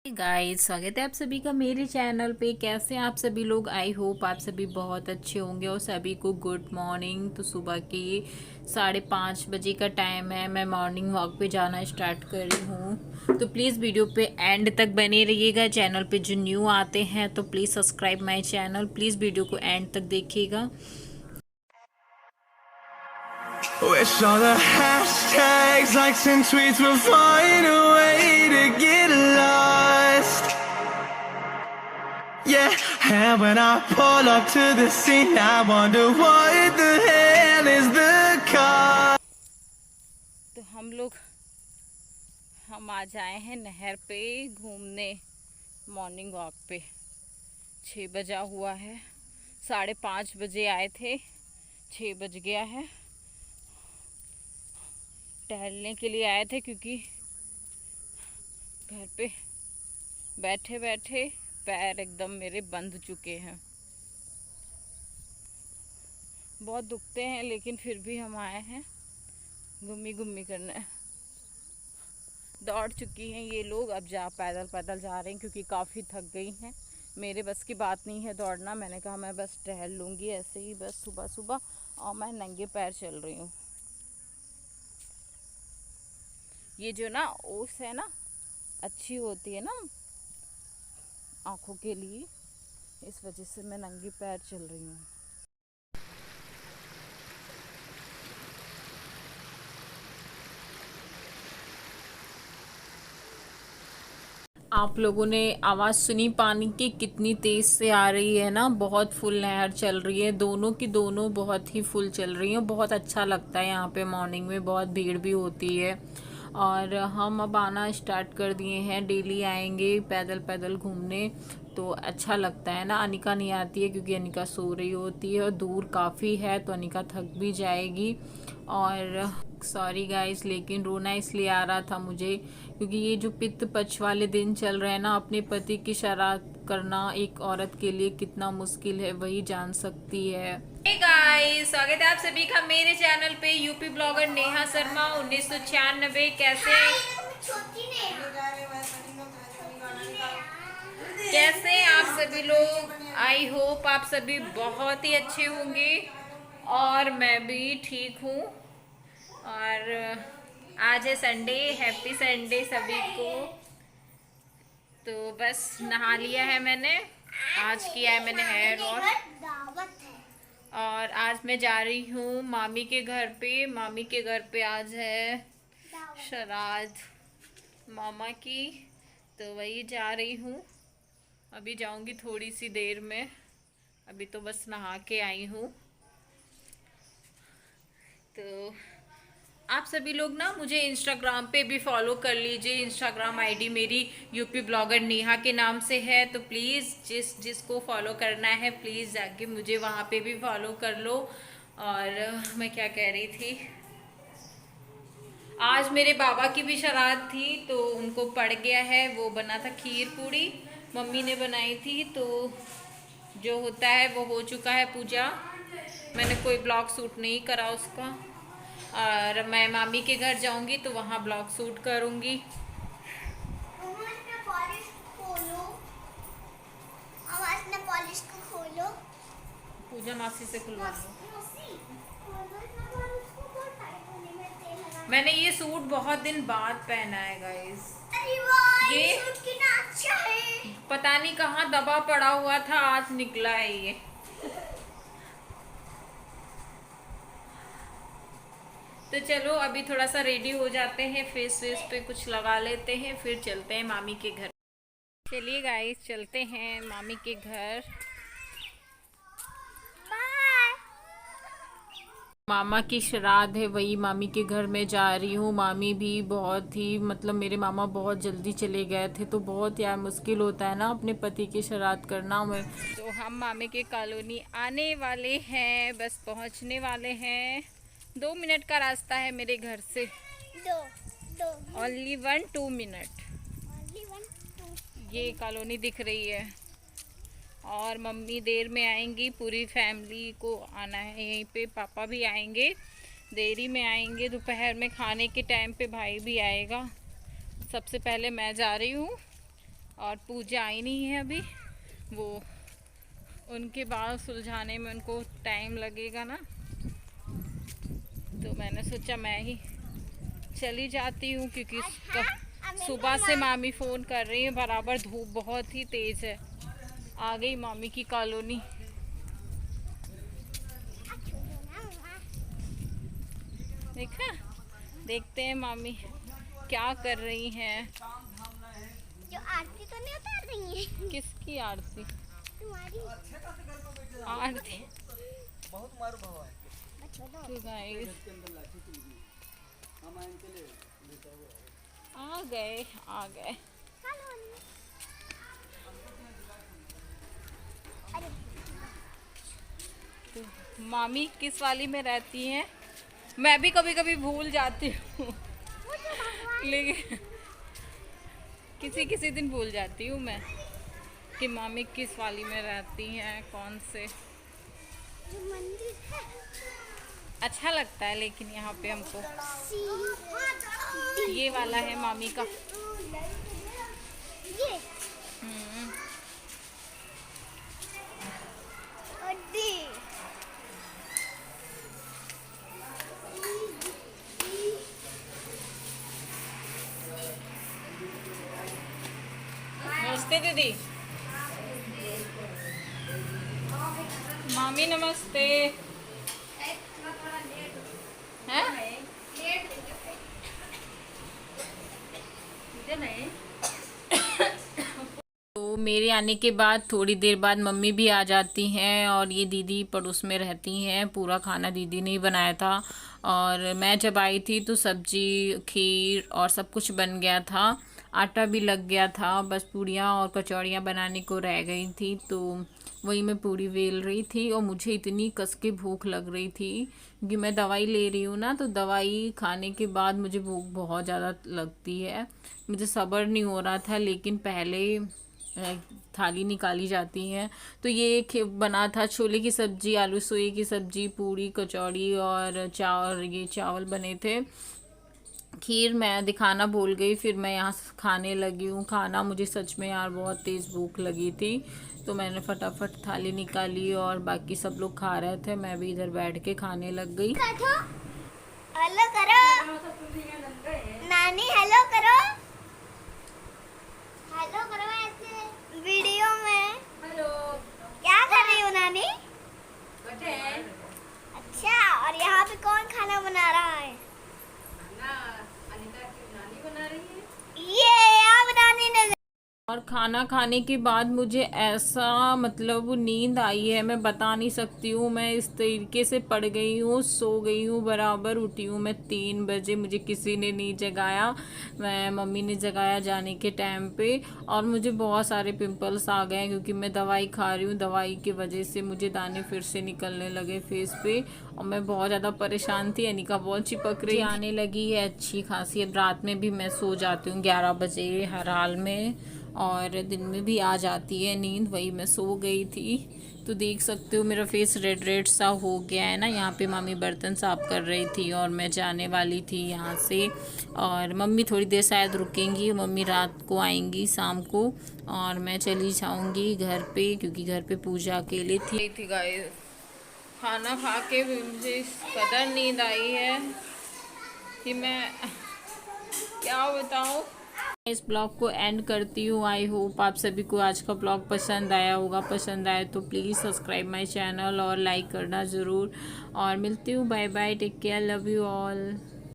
Guys, स्वागत है आप सभी का मेरे चैनल पे। कैसे हैं आप सभी लोग? आई होप आप सभी बहुत अच्छे होंगे और सभी को गुड मॉर्निंग। तो सुबह के 5:30 बजे का टाइम है। मैं मॉर्निंग वॉक पे जाना स्टार्ट कर रही हूँ। तो प्लीज़ वीडियो पे एंड तक बने रहिएगा। चैनल पे जो न्यू आते हैं तो please subscribe my channel. Please video को एंड तक देखिएगा। Wish all the hashtags, likes and tweets will find a way to get lost. Yeah, and when I pull up to the scene, I wonder what the hell is the cause. तो हम आज आए हैं नहर पे घूमने, morning walk पे। 6 बजा हुआ है। 5:30 बजे आए थे, 6 बज गया है। टहलने के लिए आए थे क्योंकि घर पे बैठे बैठे पैर एकदम मेरे बंध चुके हैं, बहुत दुखते हैं, लेकिन फिर भी हम आए हैं घूमी घूमी करने। दौड़ चुकी हैं ये लोग, अब पैदल पैदल जा रहे हैं क्योंकि काफ़ी थक गई हैं। मेरे बस की बात नहीं है दौड़ना। मैंने कहा मैं बस टहल लूँगी ऐसे ही, बस सुबह सुबह, और मैं नंगे पैर चल रही हूँ। ये जो ना ओस है ना, अच्छी होती है ना आँखों के लिए, इस वजह से मैं नंगे पैर चल रही हूँ। आप लोगों ने आवाज़ सुनी पानी की कितनी तेज़ से आ रही है ना। बहुत फुल नहर चल रही है, दोनों की दोनों बहुत ही फुल चल रही हैं। बहुत अच्छा लगता है यहाँ पे मॉर्निंग में, बहुत भीड़ भी होती है। और हम अब आना स्टार्ट कर दिए हैं, डेली आएंगे पैदल पैदल घूमने। तो अच्छा लगता है ना। अनिका नहीं आती है क्योंकि अनिका सो रही होती है और दूर काफ़ी है तो अनिका थक भी जाएगी। और सॉरी गाइस, लेकिन रोना इसलिए आ रहा था मुझे क्योंकि ये जो पित्त पक्ष वाले दिन चल रहे हैं ना, अपने पति की शराब करना एक औरत के लिए कितना मुश्किल है वही जान सकती है। हे गाइस, स्वागत है आप सभी का मेरे चैनल पे। UP blogger Neha Sharma 1996। कैसे आप सभी लोग? आई होप आप सभी बहुत ही अच्छे होंगे और मैं भी ठीक हूँ। और आज है संडे, हैप्पी संडे सभी को। तो बस नहा लिया है मैंने, आज किया है मैंने हेयर वॉश। और आज मैं जा रही हूँ मामी के घर पे। मामी के घर पे आज है श्राद्ध मामा की, तो वही जा रही हूँ। अभी जाऊँगी थोड़ी सी देर में, अभी तो बस नहा के आई हूँ। तो आप सभी लोग ना मुझे इंस्टाग्राम पे भी फॉलो कर लीजिए। इंस्टाग्राम आईडी मेरी यूपी ब्लॉगर नेहा के नाम से है। तो प्लीज़ जिसको फॉलो करना है प्लीज़ जाके मुझे वहाँ पे भी फॉलो कर लो। और मैं क्या कह रही थी, आज मेरे बाबा की भी श्राद्ध थी तो उनको पड़ गया है। वो बना था खीर पूड़ी, मम्मी ने बनाई थी। तो जो होता है वो हो चुका है पूजा। मैंने कोई ब्लॉग शूट नहीं करा उसका। और मैं मामी के घर जाऊंगी तो वहाँ ब्लॉग शूट करूंगी। पूजा मासी से खुलवा लो। मैंने ये सूट बहुत दिन बाद पहना है गाइस। ये सूट कितना अच्छा है। पता नहीं कहाँ दबा पड़ा हुआ था, आज निकला है ये। तो चलो अभी थोड़ा सा रेडी हो जाते हैं, फेस वेस पे कुछ लगा लेते हैं, फिर चलते हैं मामी के घर। चलिए गाइस, चलते हैं मामी के घर। मामा की श्राद्ध है, वही मामी के घर में जा रही हूँ। मामी भी बहुत ही मतलब मेरे मामा बहुत जल्दी चले गए थे तो बहुत यार मुश्किल होता है ना अपने पति की श्राद्ध करना। मैं तो हम मामी के कॉलोनी आने वाले हैं, बस पहुँचने वाले हैं। 2 मिनट का रास्ता है मेरे घर से। Only 1-2 minute. ये कॉलोनी दिख रही है। और मम्मी देर में आएंगी, पूरी फैमिली को आना है यहीं पे। पापा भी आएंगे, देरी में आएंगे। दोपहर में खाने के टाइम पे भाई भी आएगा। सबसे पहले मैं जा रही हूँ और पूजा आई नहीं है अभी, वो उनके बाल सुलझाने में उनको टाइम लगेगा ना, तो मैंने सोचा मैं ही चली जाती हूँ, क्योंकि सुबह से मामी फ़ोन कर रही है, बराबर धूप बहुत ही तेज़ है। आ गई मामी की कॉलोनी। देखा, देखते हैं मामी क्या कर रही हैं। जो आरती तो नहीं उतार रही है? किसकी आरती? तुम्हारी आरती बहुत मार भाव है। तो गाइस आ गए, आ गए। तो मामी किस वाली में रहती हैं? मैं भी कभी कभी भूल जाती हूँ लेकिन किसी किसी दिन भूल जाती हूँ मैं कि मामी किस वाली में रहती हैं, कौन से। जो मंदिर है अच्छा लगता है लेकिन यहाँ पे हमको सी ये वाला है मामी का। ये हम्म, और डी नमस्ते दीदी। मामी नमस्ते। हैं? तो मेरे आने के बाद थोड़ी देर बाद मम्मी भी आ जाती हैं, और ये दीदी पड़ोस में रहती हैं। पूरा खाना दीदी ने ही बनाया था, और मैं जब आई थी तो सब्जी, खीर और सब कुछ बन गया था, आटा भी लग गया था, बस पूड़ियाँ और कचौड़ियाँ बनाने को रह गई थी। तो वही मैं पूड़ी बेल रही थी, और मुझे इतनी कस के भूख लग रही थी क्योंकि मैं दवाई ले रही हूँ ना, तो दवाई खाने के बाद मुझे भूख बहुत ज़्यादा लगती है। मुझे सब्र नहीं हो रहा था, लेकिन पहले थाली निकाली जाती है। तो ये बना था छोले की सब्जी, आलू सोए की सब्जी, पूड़ी, कचौड़ी और ये चावल बने थे। खीर मैं दिखाना भूल गई, फिर मैं यहाँ खाने लगी हूँ खाना। मुझे सच में यार बहुत तेज़ भूख लगी थी, तो मैंने फटाफट थाली निकाली और बाकी सब लोग खा रहे थे, मैं भी इधर बैठ के खाने लग गई। हेलो करो नानी, हेलो करो, हेलो करो ऐसे वीडियो में। हेलो, क्या कर रही हो नानी? बैठे हैं। अच्छा, और यहाँ पे कौन खाना बना रहा है? खाना अनिता की नानी बना रही है। ये आप नानी ने और खाना खाने के बाद मुझे ऐसा मतलब नींद आई है, मैं बता नहीं सकती हूँ। मैं इस तरीके से पड़ गई हूँ, सो गई हूँ, बराबर उठी हूँ मैं 3 बजे। मुझे किसी ने नहीं जगाया, मैं मम्मी ने जगाया जाने के टाइम पे। और मुझे बहुत सारे पिंपल्स आ गए हैं क्योंकि मैं दवाई खा रही हूँ। दवाई की वजह से मुझे दाने फिर से निकलने लगे फेस पे, और मैं बहुत ज़्यादा परेशान थी। अनिका बहुत चिपक रही आने लगी है अच्छी खासी। अब रात में भी मैं सो जाती हूँ 11 बजे हर हाल में, और दिन में भी आ जाती है नींद, वही मैं सो गई थी। तो देख सकते हो मेरा फेस रेड रेड सा हो गया है ना। यहाँ पे मम्मी बर्तन साफ़ कर रही थी और मैं जाने वाली थी यहाँ से। और मम्मी थोड़ी देर शायद रुकेंगी, मम्मी रात को आएंगी शाम को, और मैं चली जाऊँगी घर पे क्योंकि घर पे पूजा अकेले थी गाइस। खाना खा के मुझे इस कदर नींद आई है कि मैं क्या बताऊँ। इस ब्लॉग को एंड करती हूँ। आई होप आप सभी को आज का ब्लॉग पसंद आया होगा। पसंद आए तो प्लीज़ सब्सक्राइब माय चैनल और लाइक करना ज़रूर। और मिलती हूँ, bye bye, take care, love you all.